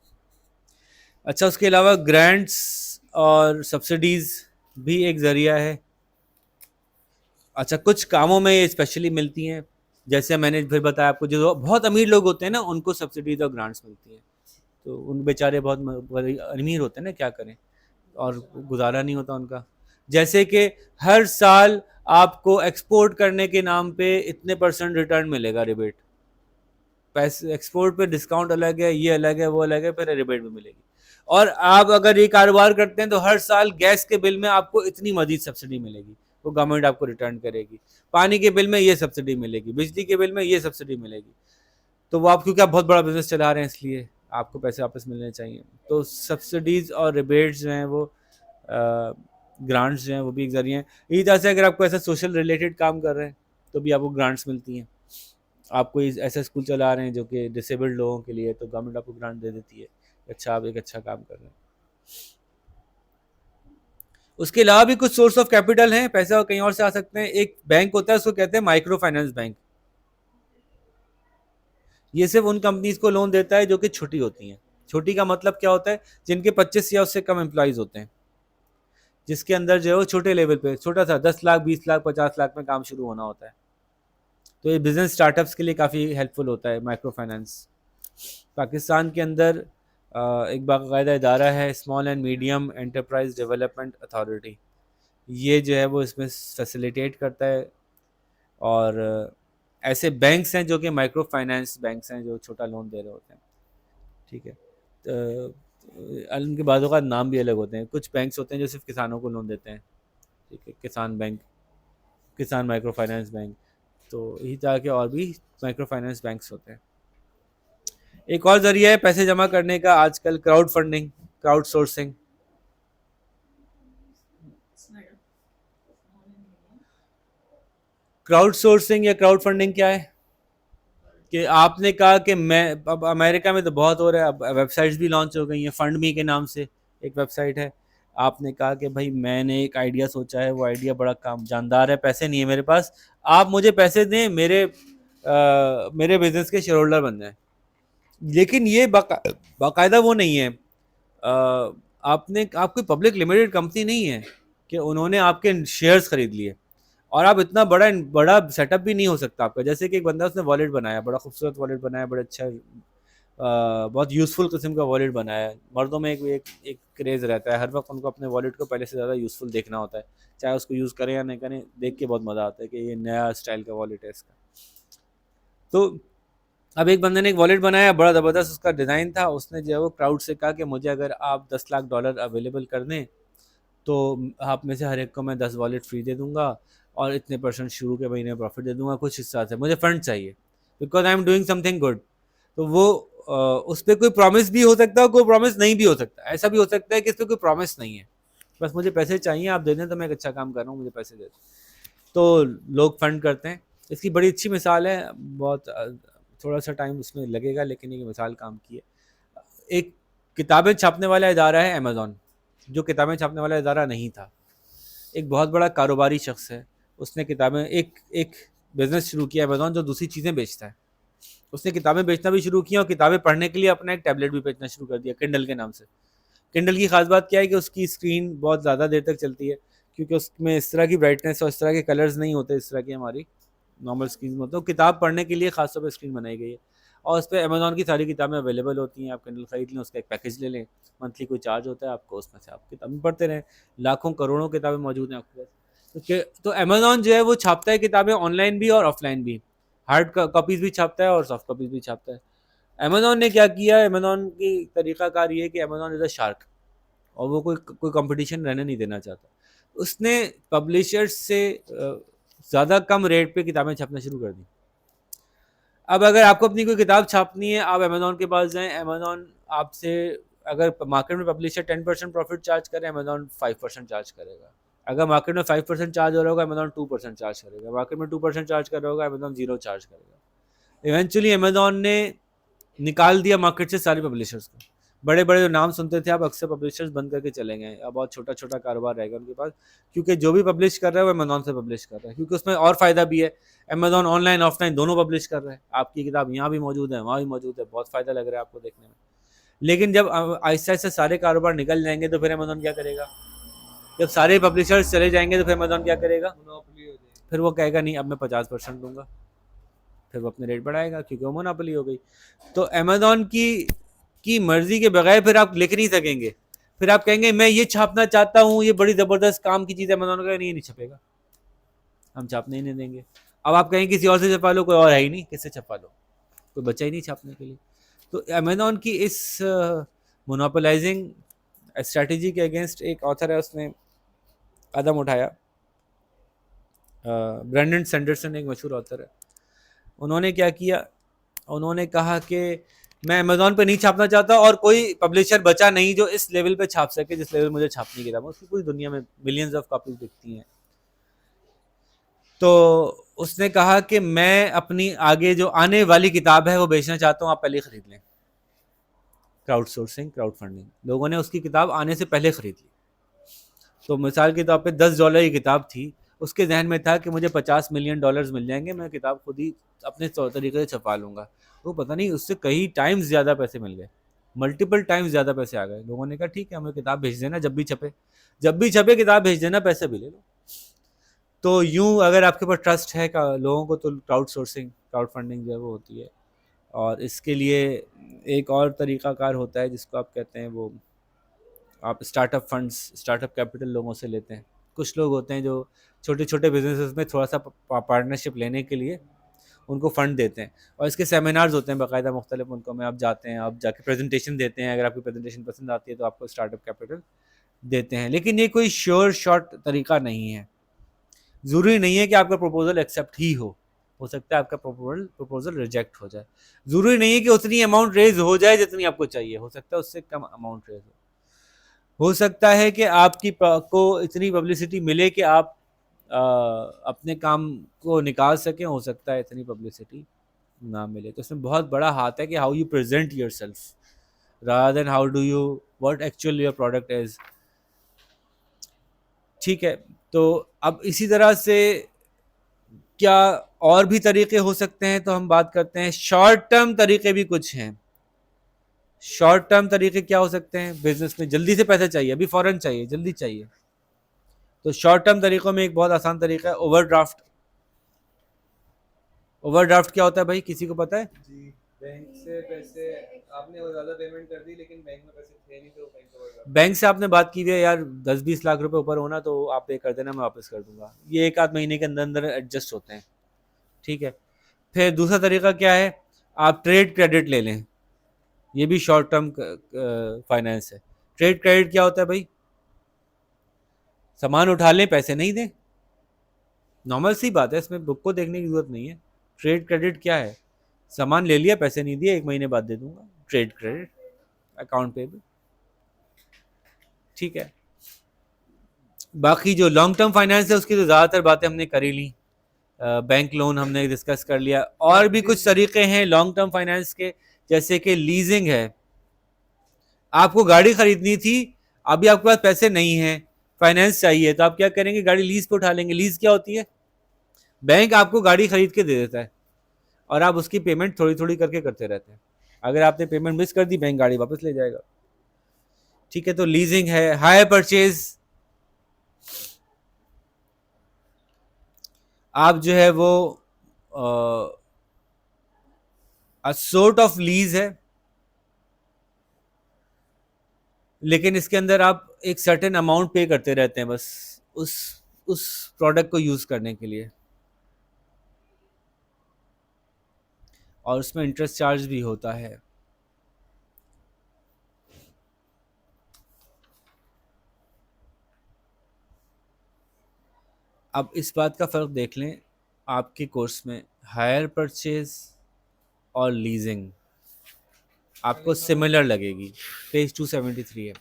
अच्छा, उसके अलावा ग्रांट्स और सब्सिडीज भी एक जरिया है। अच्छा, कुछ कामों में ये स्पेशली मिलती हैं, जैसे मैंने फिर बताया आपको, जो बहुत अमीर लोग होते हैं ना उनको सब्सिडीज और ग्रांट्स मिलती हैं, तो उन बेचारे बहुत अमीर होते हैं ना, क्या करें, और गुजारा नहीं होता उनका। जैसे कि हर साल आपको एक्सपोर्ट करने के नाम पे इतने % रिटर्न मिलेगा, रिबेट, पैसे एक्सपोर्ट पे डिस्काउंट अलग है, ये अलग है, वो अलग है, फिर रिबेट भी मिलेगी। और आप अगर ये कारोबार करते हैं तो हर साल गैस के बिल में आपको इतनी मजीद सब्सिडी मिलेगी, वो गवर्नमेंट आपको रिटर्न करेगी। पानी के बिल में ये सब्सिडी मिलेगी, बिजली के बिल में ये सब्सिडी मिलेगी। तो वो आप, क्योंकि आप बहुत बड़ा बिजनेस चला रहे हैं, इसलिए आपको पैसे वापस मिलने चाहिए। तो सब्सिडीज और रिबेट्स जो हैं वो, ग्रांट्स जो हैं वो भी एक जरिए हैं। इसी तरह से अगर आपको ऐसा सोशल रिलेटेड काम कर रहे हैं तो भी आपको ग्रांट्स मिलती हैं। आप कोई ऐसा स्कूल चला रहे हैं जो कि डिसेबल्ड लोगों के लिए, तो गवर्नमेंट आपको ग्रांट दे देती है, अच्छा आप एक अच्छा काम कर रहे हैं। उसके अलावा भी कुछ सोर्स ऑफ कैपिटल हैं, पैसा कहीं और से आ सकते हैं। एक बैंक होता है, उसको कहते हैं माइक्रो फाइनेंस बैंक। ये सिर्फ उन कंपनीज को लोन देता है जो कि छोटी होती हैं। छोटी का मतलब क्या होता है? जिनके 25 या उससे कम एम्प्लॉयज़ होते हैं, जिसके अंदर जो है वो छोटे लेवल पे, छोटा सा 10 लाख 20 लाख 50 लाख में काम शुरू होना होता है। तो ये बिजनेस स्टार्टअप्स के लिए काफ़ी हेल्पफुल होता है माइक्रो फाइनेंस। पाकिस्तान के अंदर एक बाकायदा इदारा है, small and medium enterprise development authority. ये जो है वो इसमें फैसिलिटेट करता है, और ऐसे बैंक्स हैं जो कि माइक्रो फाइनेंस बैंक्स हैं जो छोटा लोन दे रहे होते हैं, ठीक है। तो उनके बाज़ों का नाम भी अलग होते हैं। कुछ बैंक्स होते हैं जो सिर्फ किसानों को लोन देते हैं, ठीक है, किसान बैंक, किसान माइक्रो फाइनेंस बैंक। तो इसी तरह के और भी माइक्रो फाइनेंस बैंक्स होते हैं। एक और जरिया है पैसे जमा करने का आजकल, crowd funding, crowd sourcing. Crowd sourcing या क्राउड फंडिंग क्या है कि आपने कहा कि मैं, अब अमेरिका में तो बहुत हो रहा है, अब वेबसाइट्स भी लॉन्च हो गई हैं, फंड मी के नाम से एक वेबसाइट है। आपने कहा कि भाई मैंने एक आइडिया सोचा है, वो आइडिया बड़ा काम जानदार है, पैसे नहीं है मेरे पास, आप मुझे पैसे दें, मेरे बिजनेस के शेयर होल्डर बन जाएं। लेकिन ये बाकायदा वो नहीं है, आप कोई पब्लिक लिमिटेड कंपनी नहीं है कि उन्होंने आपके शेयर्स खरीद लिए, और आप इतना बड़ा सेटअप भी नहीं हो सकता आपका। जैसे कि एक बंदा, उसने वॉलेट बनाया, बड़ा खूबसूरत वॉलेट बनाया, बड़ा अच्छा बहुत यूज़फुल किस्म का वॉलेट बनाया है। मर्दों में एक क्रेज़ रहता है, हर वक्त उनको अपने वॉलेट को पहले से ज़्यादा यूज़फुल देखना होता है, चाहे उसको यूज़ करें या नहीं करें, देख के बहुत मज़ा आता है कि ये नया स्टाइल का वॉलेट है इसका। तो अब एक बंदे ने एक वॉलेट बनाया, बड़ा ज़बरदस्त उसका डिज़ाइन था। उसने जो है वो क्राउड से कहा कि मुझे अगर आप $10 लाख अवेलेबल कर दें तो आप में से हर एक को मैं 10 वॉलेट फ्री दे दूंगा और इतने % शुरू के महीने में प्रॉफिट दे दूंगा, कुछ हिस्सा से मुझे फंड चाहिए because I am doing something good. तो वो उस पर कोई प्रॉमिस भी हो सकता है, कोई प्रॉमिस नहीं भी हो सकता। ऐसा भी हो सकता है कि इस पर कोई प्रॉमिस नहीं है, बस मुझे पैसे चाहिए, आप दे दें तो मैं एक अच्छा काम कर रहा हूँ, मुझे पैसे दे दें। तो लोग फंड करते हैं। इसकी बड़ी अच्छी मिसाल है, बहुत थोड़ा सा टाइम उसमें लगेगा लेकिन ये मिसाल काम की है। एक किताबें छापने वाला इदारा है अमेज़ॉन, जो किताबें छापने वाला इदारा नहीं था। एक बहुत बड़ा कारोबारी शख्स है, उसने किताबें एक एक बिज़नेस शुरू किया अमेज़ॉन, जो दूसरी चीज़ें बेचता है। उसने किताबें बेचना भी शुरू किया और किताबें पढ़ने के लिए अपना एक टैबलेट भी बेचना शुरू कर दिया किंडल के नाम से। किंडल की खास बात क्या है कि उसकी स्क्रीन बहुत ज़्यादा देर तक चलती है, क्योंकि उसमें इस तरह की ब्राइटनेस और इस तरह के कलर्स नहीं होते इस तरह की हमारी नॉर्मल स्क्रीन में होते। तो किताब पढ़ने के लिए खास तौर पर स्क्रीन बनाई गई है और उस पर अमेज़ॉन की सारी किताबें अवेलेबल होती हैं। आप किंडल खरीद लें, उसका एक पैकेज ले लें, मंथली कोई चार्ज होता है आपको, उसमें से आप किताबें पढ़ते रहें। लाखों करोड़ों किताबें मौजूद हैं आपके पास। तो अमेज़ॉन जो है वो छापता है किताबें ऑनलाइन भी और ऑफलाइन भी, हार्ड कॉपीज़ भी छापता है और सॉफ्ट कॉपीज़ भी छापता है। अमेज़ॉन ने क्या किया, अमेज़ॉन की तरीक़ाकार ये है कि अमेज़ॉन इज़ अ शार्क और वो कोई कंपटीशन रहने नहीं देना चाहता। उसने पब्लिशर्स से ज़्यादा कम रेट पे किताबें छापना शुरू कर दी। अब अगर आपको अपनी कोई किताब छापनी है, आप अमेज़ॉन के पास जाएँ, अमेज़ॉन आपसे अगर मार्केट में पब्लिशर 10% प्रॉफिट चार्ज करे, अमेज़ॉन 5% चार्ज करेगा। अगर मार्केट में 5% चार्ज हो रहा होगा, अमेज़ॉन 2% चार्ज करेगा। मार्केट में 2% चार्ज कर रहा होगा, अमेज़ॉन 0 चार्ज करेगा। इवेंचुअली अमेज़ॉन ने निकाल दिया मार्केट से सारे पब्लिशर्स को। बड़े बड़े जो नाम सुनते थे आप, अक्सर पब्लिशर्स बंद करके चले गए। अब बहुत छोटा छोटा कारोबार रहेगा उनके पास, क्योंकि जो भी पब्लिश कर रहा है वो अमेज़ॉन से पब्लिश कर रहा है, क्योंकि उसमें और फ़ायदा भी है। अमेज़ॉन ऑनलाइन ऑफलाइन दोनों पब्लिश कर रहा है, आपकी किताब यहाँ भी मौजूद है, वहाँ भी मौजूद है, बहुत फ़ायदा लग रहा है आपको देखने में। लेकिन जब आहिस्ता आहिस्ता सारे कारोबार निकल जाएंगे तो फिर अमेज़ॉन क्या करेगा? जब सारे पब्लिशर्स चले जाएंगे तो फिर अमेज़ॉन क्या करेगा? मोनोपोली हो जाएगी। फिर वो कहेगा नहीं, अब मैं 50% दूंगा, फिर वो अपने रेट बढ़ाएगा क्योंकि वो मोनोपोली हो गई। तो अमेज़ॉन की मर्जी के बगैर फिर आप लिख नहीं सकेंगे। फिर आप कहेंगे मैं ये छापना चाहता हूँ, ये बड़ी ज़बरदस्त काम की चीज़ है, अमेज़ॉन का नहीं छपेगा, हम छापने ही नहीं देंगे। अब आप कहेंगे किसी और से छपा लो, कोई और है ही नहीं, किससे छपा लो, कोई बचा ही नहीं छापने के लिए। तो अमेज़ॉन की इस मोनोपोलाइजिंग स्ट्रैटेजी के अगेंस्ट एक ऑथर है, उसने कदम उठाया। ब्रेंडन सैंडरसन एक मशहूर ऑथर है। उन्होंने क्या किया, उन्होंने कहा कि मैं अमेज़ॉन पे नहीं छापना चाहता और कोई पब्लिशर बचा नहीं जो इस लेवल पे छाप सके जिस लेवल मुझे छापनी की किताब। उसकी पूरी दुनिया में मिलियंस ऑफ कॉपीज बिकती हैं। तो उसने कहा कि मैं अपनी आगे जो आने वाली किताब है वो बेचना चाहता हूँ, आप पहले खरीद लें। क्राउड सोर्सिंग, क्राउड फंडिंग, लोगों ने उसकी किताब आने से पहले खरीद ली। तो मिसाल के तौर पे $10 की किताब थी, उसके जहन में था कि मुझे $50 मिलियन मिल जाएंगे, मैं किताब खुद ही अपने तरीके से छपा लूँगा। वो पता नहीं उससे कई टाइम्स ज़्यादा पैसे मिल गए, मल्टीपल टाइम्स ज़्यादा पैसे आ गए। लोगों ने कहा ठीक है, हमें किताब भेज देना, जब भी छपे किताब भेज देना, पैसे भी ले लो। तो यूँ अगर आपके पास ट्रस्ट है लोगों को, तो क्राउड सोर्सिंग, क्राउड फंडिंग जो है वो होती है। और इसके लिए एक और तरीक़ाकार होता है जिसको आप कहते हैं, वो आप स्टार्टअप फंड्स, स्टार्टअप कैपिटल लोगों से लेते हैं। कुछ लोग होते हैं जो छोटे छोटे बिजनेसेस में थोड़ा सा पार्टनरशिप लेने के लिए उनको फ़ंड देते हैं, और इसके सेमिनार्स होते हैं बाकायदा मुख्तलिफ मुल्कों में। आप जाते हैं, आप जाके प्रेजेंटेशन देते हैं, अगर आपकी प्रेजेंटेशन पसंद आती है तो आपको स्टार्टअप कैपिटल देते हैं। लेकिन ये कोई श्योर शॉट तरीका नहीं है। ज़रूरी नहीं है कि आपका प्रपोजल एक्सेप्ट ही हो सकता है आपका प्रपोजल रिजेक्ट हो जाए। ज़रूरी नहीं है कि उतनी अमाउंट रेज हो जाए जितनी आपको चाहिए, हो सकता है उससे कम अमाउंट रेज हो सकता है कि आपकी को इतनी पब्लिसिटी मिले कि आप अपने काम को निकाल सकें, हो सकता है इतनी पब्लिसिटी ना मिले। तो इसमें बहुत बड़ा हाथ है कि how you present your self rather than how do you what actual your product is. ठीक है, तो अब इसी तरह से क्या और भी तरीके हो सकते हैं, तो हम बात करते हैं शॉर्ट टर्म तरीके भी कुछ हैं। शॉर्ट टर्म तरीके क्या हो सकते हैं? बिजनेस में जल्दी से पैसा चाहिए, अभी फौरन चाहिए, जल्दी चाहिए, तो शॉर्ट टर्म तरीकों में एक बहुत आसान तरीका है ओवरड्राफ्ट। ओवरड्राफ्ट क्या होता है भाई, किसी को पता है? जी, बैंक से पैसे आपने वो ज्यादा पेमेंट कर दी लेकिन बैंक में पैसे थे नहीं तो बैंक को भर रहा बैंक से आपने बात की हुई है यार 10-20 लाख रुपए ऊपर होना तो आप पे कर देना, मैं वापस कर दूंगा, ये एक आध महीने के अंदर अंदर एडजस्ट होते हैं, ठीक है। फिर दूसरा तरीका क्या है, आप ट्रेड क्रेडिट ले लें, ये भी शॉर्ट टर्म फाइनेंस है। ट्रेड क्रेडिट क्या होता है भाई, सामान उठा लें पैसे नहीं दें, नॉर्मल सी बात है, इसमें बुक को देखने की जरूरत नहीं है। ट्रेड क्रेडिट क्या है, सामान ले लिया पैसे नहीं दिए, 1 महीने बाद दे दूंगा, ट्रेड क्रेडिट, अकाउंट पेबल, ठीक है। बाकी जो लॉन्ग टर्म फाइनेंस है उसकी तो ज़्यादातर बातें हमने करी ली, बैंक लोन हमने डिस्कस कर लिया, और भी कुछ तरीके हैं लॉन्ग टर्म फाइनेंस के, जैसे कि लीजिंग है। आपको गाड़ी खरीदनी थी, अभी आपके पास पैसे नहीं हैं, फाइनेंस चाहिए, तो आप क्या करेंगे, गाड़ी लीज पे उठा लेंगे। लीज क्या होती है, बैंक आपको गाड़ी खरीद के दे देता है और आप उसकी पेमेंट थोड़ी थोड़ी करके करते रहते हैं, अगर आपने पेमेंट मिस कर दी बैंक गाड़ी वापस ले जाएगा, ठीक है। तो लीजिंग है। हायर परचेज, आप जो है वो सॉर्ट ऑफ लीज है, लेकिन इसके अंदर आप एक सर्टेन अमाउंट पे करते रहते हैं बस उस प्रोडक्ट को यूज करने के लिए, और उसमें इंटरेस्ट चार्ज भी होता है। अब इस बात का फ़र्क देख लें, आपके कोर्स में हायर परचेज और लीजिंग आपको सिमिलर लगेगी, पेज 273 है।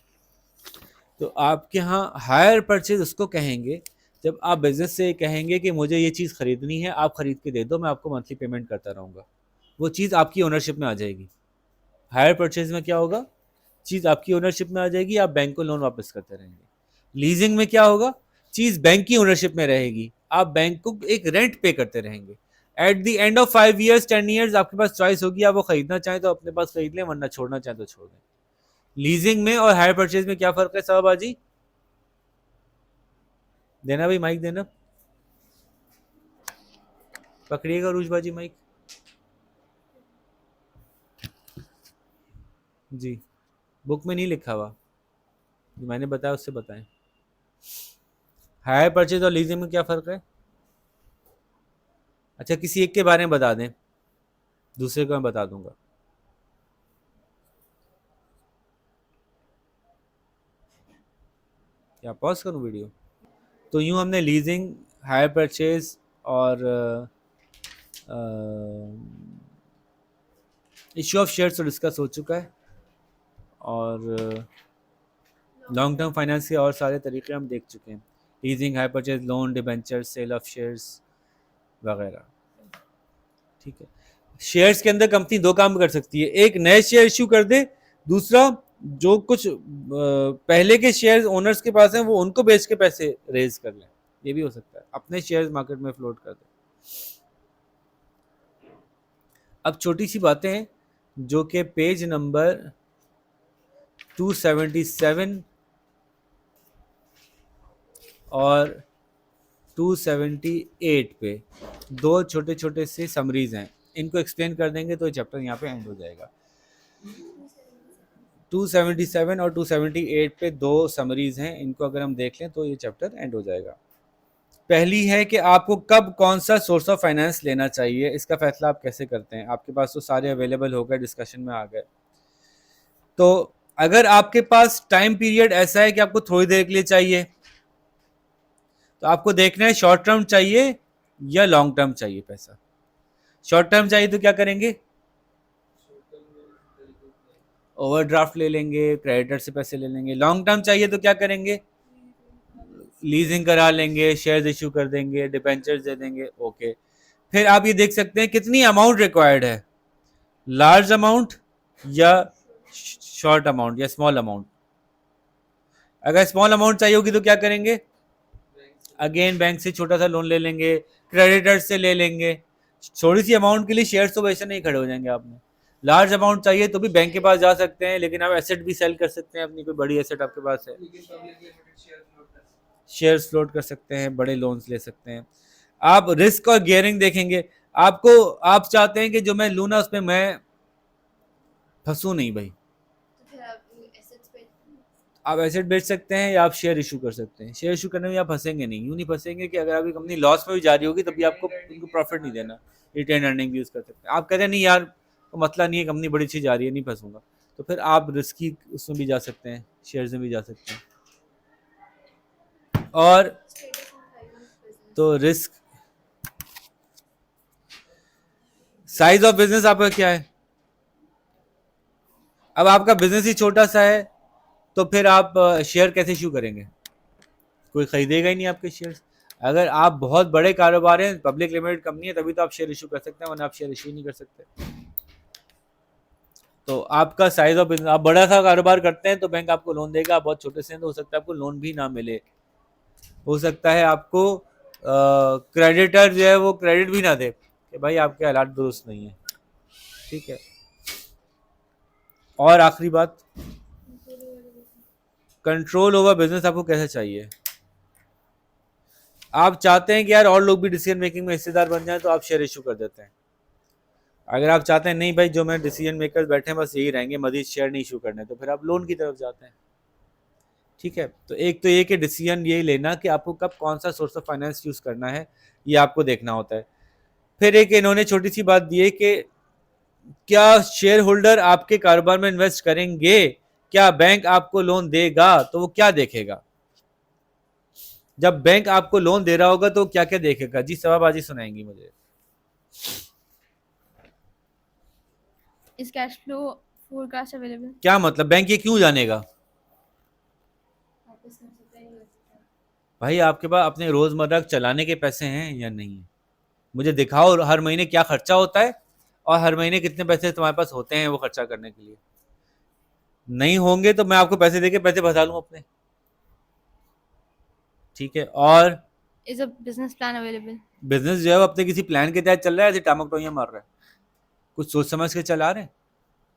तो आपके यहाँ हायर परचेज उसको कहेंगे जब आप बिजनेस से कहेंगे कि मुझे ये चीज़ खरीदनी है, आप खरीद के दे दो, मैं आपको मंथली पेमेंट करता रहूँगा, वो चीज़ आपकी ओनरशिप में आ जाएगी। हायर परचेज में क्या होगा, चीज़ आपकी ओनरशिप में आ जाएगी, आप बैंक को लोन वापस करते रहेंगे। लीजिंग में क्या होगा, चीज़ बैंक की ओनरशिप में रहेगी, आप बैंक को एक रेंट पे करते रहेंगे। At the end of 5 years 10 years आपके पास चॉइस होगी, आप वो खरीदना चाहें तो अपने पास खरीद लें, वरना छोड़ना चाहें तो छोड़ दें। लीजिंग में और हायर परचेज में क्या फ़र्क है साहबाजी, देना भाई माइक देना, पकड़िएगा रूजबाजी माइक जी, बुक में नहीं लिखा हुआ, जो मैंने बताया उससे बताएं। हायर परचेज और लीजिंग में क्या फ़र्क है, अच्छा किसी एक के बारे में बता दें, दूसरे को मैं बता दूंगा। क्या पॉज करूं वीडियो। तो यूं हमने लीजिंग, हायर परचेज और इश्यू ऑफ शेयर्स तो डिस्कस हो चुका है, और लॉन्ग टर्म फाइनेंस के और सारे तरीके हम देख चुके हैं, leasing, hire purchase, loan, debenture, sale of shares वगैरह, ठीक है। शेयर्स के अंदर कंपनी दो काम कर सकती है, एक नए शेयर इश्यू कर दे, दूसरा जो कुछ पहले के शेयर्स ओनर्स के पास हैं वो उनको बेच के पैसे रेज कर लें, ये भी हो सकता है, अपने शेयर्स मार्केट में फ्लोट कर दें। अब छोटी सी बातें हैं जो कि पेज नंबर 277 और 278 पे दो छोटे छोटे से समरीज हैं, इनको एक्सप्लेन कर देंगे तो चैप्टर यहाँ पे एंड हो जाएगा। 277 और 278 पे दो समरीज हैं, इनको अगर हम देख लें तो ये चैप्टर एंड हो जाएगा। पहली है कि आपको कब कौन सा सोर्स ऑफ फाइनेंस लेना चाहिए, इसका फैसला आप कैसे करते हैं। आपके पास तो सारे अवेलेबल हो गए, डिस्कशन में आ गए। तो अगर आपके पास टाइम पीरियड ऐसा है कि आपको थोड़ी देर के लिए चाहिए, तो आपको देखना है शॉर्ट टर्म चाहिए या लॉन्ग टर्म चाहिए पैसा। शॉर्ट टर्म चाहिए तो क्या करेंगे, ओवरड्राफ्ट ले लेंगे, क्रेडिटर से पैसे ले लेंगे। लॉन्ग टर्म चाहिए तो क्या करेंगे, लीजिंग करा लेंगे, शेयर्स इशू कर देंगे, डिबेंचर्स दे देंगे, ओके। फिर आप ये देख सकते हैं कितनी अमाउंट रिक्वायर्ड है, लार्ज अमाउंट या शॉर्ट अमाउंट या स्मॉल अमाउंट। अगर स्मॉल अमाउंट चाहिए होगी तो क्या करेंगे, अगेन बैंक से छोटा सा लोन ले लेंगे, क्रेडिटर से ले लेंगे। थोड़ी सी अमाउंट के लिए शेयर्स तो वैसे नहीं खड़े हो जाएंगे आपने। लार्ज अमाउंट चाहिए तो भी बैंक के पास जा सकते हैं, लेकिन आप एसेट भी सेल कर सकते हैं, अपनी कोई बड़ी एसेट आपके पास है, शेयर्स फ्लोट कर सकते हैं, बड़े लोन्स ले सकते हैं। आप रिस्क और गियरिंग देखेंगे, आप चाहते हैं कि जो मैं लूँ ना उसमें मैं फंसू नहीं भाई। तो फिर आप एसेट्स पे आप एसेट बेच सकते हैं या आप शेयर इशू कर सकते हैं। शेयर इशू करने में आप फंसेंगे नहीं, यूं नहीं फंसेंगे कि अगर आपकी कंपनी लॉस में भी जा रही होगी तभी आपको उनको प्रॉफिट नहीं देना। रिटेन अर्निंग यूज कर सकते हैं। आप कहते हैं नहीं यार तो मसला नहीं है, कंपनी बड़ी अच्छी जा रही है, नहीं फंसूंगा, तो फिर आप रिस्की उसमें भी जा सकते हैं, शेयर्स में भी जा सकते हैं। और तो रिस्क, साइज ऑफ बिजनेस आपका क्या है। अब आपका बिजनेस ही छोटा सा है तो फिर आप शेयर कैसे इशू करेंगे, कोई खरीदेगा ही नहीं आपके शेयर्स। अगर आप बहुत बड़े कारोबार हैं, पब्लिक लिमिटेड कंपनी है, तभी तो आप शेयर इशू कर सकते हैं, वरना आप शेयर इशू नहीं कर सकते। तो आपका साइज ऑफ बिजनेस, आप बड़ा सा कारोबार करते हैं तो बैंक आपको लोन देगा, आप बहुत छोटे से हैं तो हो सकता है आपको लोन भी ना मिले, हो सकता है आपको क्रेडिटर जो है वो क्रेडिट भी ना दे कि भाई आपके हालात दुरुस्त नहीं है, ठीक है। और आखिरी बात, कंट्रोल ओवर बिजनेस आपको कैसे चाहिए। आप चाहते हैं कि यार और लोग भी डिसीजन मेकिंग में हिस्सेदार बन जाएं तो आप शेयर इशू कर देते हैं। अगर आप चाहते हैं नहीं भाई जो मैं डिसीजन मेकर्स बैठे हैं बस यही रहेंगे, मजीद शेयर नहीं इशू करने, तो फिर आप लोन की तरफ जाते हैं, ठीक है। तो एक तो ये कि डिसीजन ये लेना कि आपको कब कौन सा सोर्स ऑफ फाइनेंस यूज करना है, ये आपको देखना होता है। फिर एक इन्होंने छोटी सी बात दी है कि क्या शेयर होल्डर आपके कारोबार में इन्वेस्ट करेंगे, क्या बैंक आपको लोन देगा, तो वो क्या देखेगा। जब बैंक आपको लोन दे रहा होगा तो क्या क्या देखेगा जी, सवाबाजी सुनाएंगी मुझे। Is cash flow forecast available. क्या मतलब, बैंक ये क्यों जानेगा भाई आपके पास अपने रोजमर्रा चलाने के पैसे हैं या नहीं है, मुझे दिखाओ हर महीने क्या खर्चा होता है और हर महीने कितने पैसे तुम्हारे पास होते हैं वो खर्चा करने के लिए। नहीं होंगे तो मैं आपको पैसे देके पैसे बचा लूं अपने, ठीक है। और is a business plan available. Business जो है वो अपने किसी प्लान के तहत चल रहा है, ऐसे टामक टोइयां मार रहा है, कुछ सोच समझ के चला रहे हैं।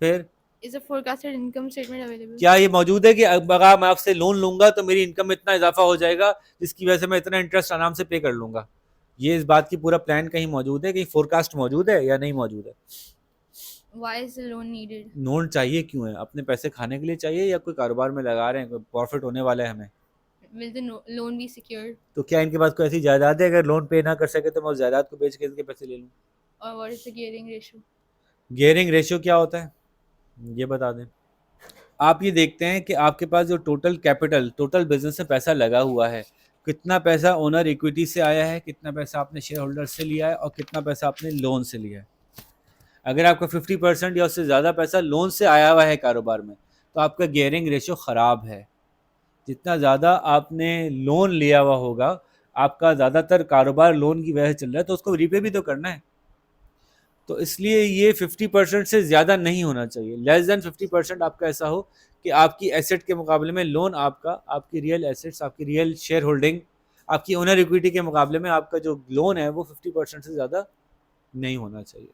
फिर is a forecasted income statement available. क्या ये मौजूद है कि अगर मैं आपसे लोन लूंगा तो मेरी इनकम में इतना इजाफा हो जाएगा जिसकी वजह से मैं इतना इंटरेस्ट आराम से पे कर लूंगा, ये इस बात की पूरा प्लान कहीं मौजूद है, कहीं फोरकास्ट मौजूद है या नहीं मौजूद है। Why is the loan needed. Loan चाहिए क्यों है, अपने पैसे खाने के लिए चाहिए या कोई कारोबार में लगा रहे हैं, कोई प्रॉफिट होने वाला है हमें। Will the loan B secured. तो क्या इनके पास कोई ऐसी जायदाद है अगर लोन पे ना कर सके तो मैं उस जायदाद को बेच के इनके पैसे ले लूँ। और what is the gearing ratio. Gearing ratio क्या होता है ये बता दें। आप ये देखते हैं कि आपके पास जो टोटल कैपिटल, टोटल बिजनेस में पैसा लगा हुआ है, कितना पैसा ओनर इक्विटी से आया है, कितना पैसा आपने शेयर होल्डर से लिया है और कितना पैसा आपने लोन से लिया है। अगर आपका 50% या उससे ज़्यादा पैसा लोन से आया हुआ है कारोबार में तो आपका गियरिंग रेशियो ख़राब है। जितना ज़्यादा आपने लोन लिया हुआ होगा, आपका ज़्यादातर कारोबार लोन की वजह से चल रहा है तो उसको रीपे भी तो करना है, तो इसलिए ये 50% से ज़्यादा नहीं होना चाहिए। लेस देन 50% आपका ऐसा हो कि आपकी एसेट के मुकाबले में लोन आपका, आपकी रियल एसेट्स, आपकी रियल शेयर होल्डिंग, आपकी ओनर इक्विटी के मुकाबले में आपका जो लोन है वो 50% से ज़्यादा नहीं होना चाहिए।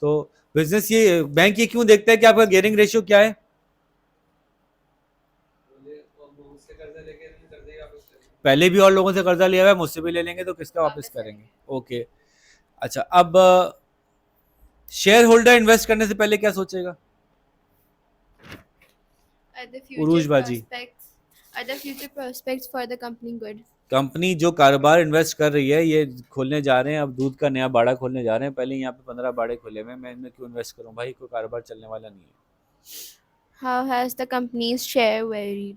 तो बिजनेस ये, बैंक ये क्यों देखता है कि आपका गियरिंग रेशियो क्या है। पहले भी और लोगों से कर्जा लिया हुआ है, मुझसे भी ले लेंगे तो किसका वापस करेंगे। ओके अच्छा, अब शेयर होल्डर इन्वेस्ट करने से पहले क्या सोचेगा। Are the उरूज future बाजी। prospects are the future prospects for the company good? Company जो कारोबार इन्वेस्ट कर रही है, ये खोलने जा रहे हैं अब दूध का नया बाड़ा खोलने जा रहे हैं, पहले यहाँ पे 15 बाड़े खोले हुए हैं, मैं इनमें क्यों इन्वेस्ट करूँ भाई, कोई कारोबार चलने वाला नहीं है। How has the company's share varied?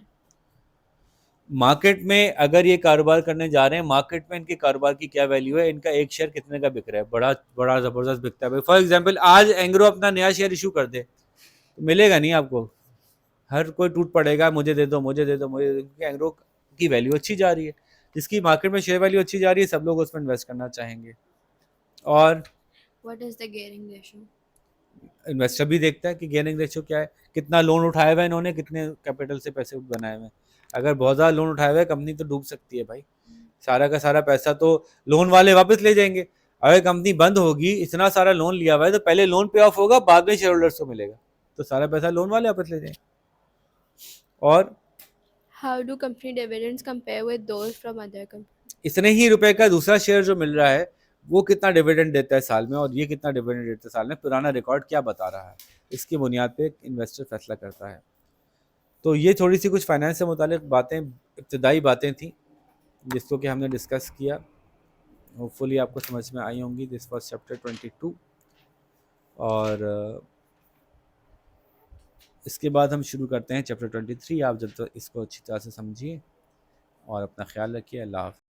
Market में अगर ये कारोबार करने जा रहे हैं, मार्केट में इनके कारोबार की क्या वैल्यू है, इनका एक शेयर कितने का बिक रहा है, बड़ा बड़ा जबरदस्त बिकता है। फॉर एग्जांपल आज एंग्रो अपना नया शेयर इशू कर दे तो मिलेगा नहीं आपको, हर कोई टूट पड़ेगा, मुझे दे दो मुझे दे दो मुझे दे दो, क्योंकि एंग्रो की वैल्यू अच्छी जा रही है, जिसकी मार्केट में शेयर वैल्यू अच्छी जा रही है सब लोग उसमें इन्वेस्ट करना चाहेंगे। और What is the gearing ratio? Investor भी देखता है कि गेयरिंग रेशियो क्या है, कितना लोन उठाया हुआ है इन्होंने, कितने कैपिटल से पैसे बनाए हुए हैं। अगर बहुत ज़्यादा लोन उठाया हुआ है कंपनी तो डूब सकती है भाई, सारा का सारा पैसा तो लोन वाले वापस ले जाएंगे। अगर कंपनी बंद होगी, इतना सारा लोन लिया हुआ है तो पहले लोन पे ऑफ होगा, बाद में शेयर होल्डर्स को मिलेगा, तो सारा पैसा लोन वाले वापस ले जाएंगे। और How do company dividends compare with those from other companies? इतने ही रुपए का दूसरा शेयर जो मिल रहा है वो कितना डिविडेंड देता है साल में और ये कितना डिविडेंड देता है साल में, पुराना रिकॉर्ड क्या बता रहा है, इसकी बुनियाद पे इन्वेस्टर फैसला करता है। तो ये थोड़ी सी कुछ फाइनेंस से मुतालिक बातें, इब्तदाई बातें थी जिसको कि हमने डिस्कस किया। होपफुली आपको समझ में आई होंगी। दिस वाज चैप्टर 22 और इसके बाद हम शुरू करते हैं चैप्टर 23। आप जब तक इसको अच्छी तरह से समझिए और अपना ख्याल रखिए। अल्लाह हाफ़िज़।